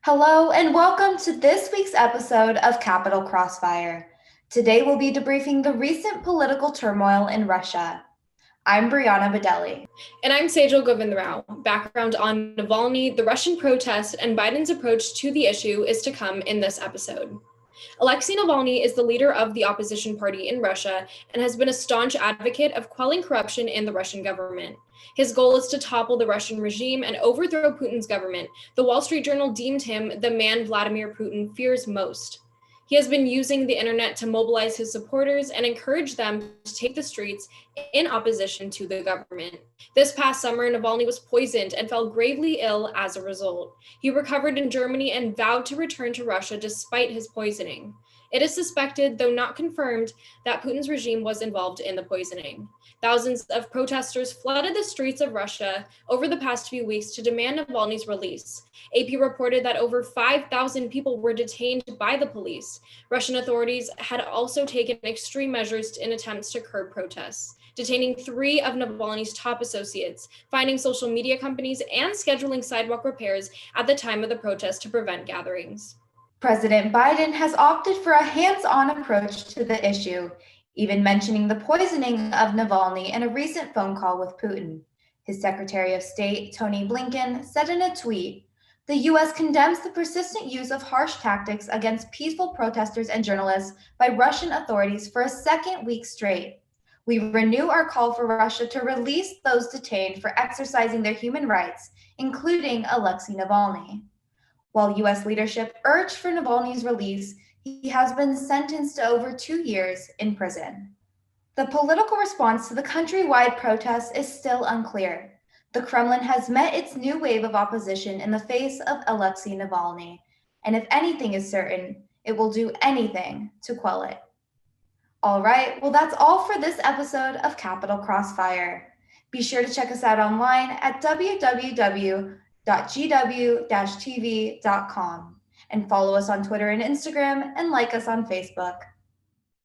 Hello, and welcome to this week's episode of Capital Crossfire. Today we'll be debriefing the recent political turmoil in Russia. I'm Brianna Budelli. And I'm Sejal Govindarao. Background on Navalny, the Russian protest, and Biden's approach to the issue is to come in this episode. Aleksey Navalny is the leader of the opposition party in Russia and has been a staunch advocate of quelling corruption in the Russian government. His goal is to topple the Russian regime and overthrow Putin's government. The Wall Street Journal deemed him the man Vladimir Putin fears most. He has been using the internet to mobilize his supporters and encourage them to take the streets in opposition to the government. This past summer, Navalny was poisoned and fell gravely ill as a result. He recovered in Germany and vowed to return to Russia despite his poisoning. It is suspected, though not confirmed, that Putin's regime was involved in the poisoning. Thousands of protesters flooded the streets of Russia over the past few weeks to demand Navalny's release. AP reported that over 5,000 people were detained by the police. Russian authorities had also taken extreme measures in attempts to curb protests, detaining 3 of Navalny's top associates, finding social media companies, and scheduling sidewalk repairs at the time of the protest to prevent gatherings. President Biden has opted for a hands-on approach to the issue, even mentioning the poisoning of Navalny in a recent phone call with Putin. His Secretary of State, Tony Blinken, said in a tweet, "The U.S. condemns the persistent use of harsh tactics against peaceful protesters and journalists by Russian authorities for a second week straight. We renew our call for Russia to release those detained for exercising their human rights, including Aleksey Navalny." While U.S. leadership urged for Navalny's release, he has been sentenced to over 2 years in prison. The political response to the countrywide protests is still unclear. The Kremlin has met its new wave of opposition in the face of Aleksey Navalny, and if anything is certain, it will do anything to quell it. All right, well, that's all for this episode of Capital Crossfire. Be sure to check us out online at www.gw-tv.com and follow us on Twitter and Instagram and like us on Facebook.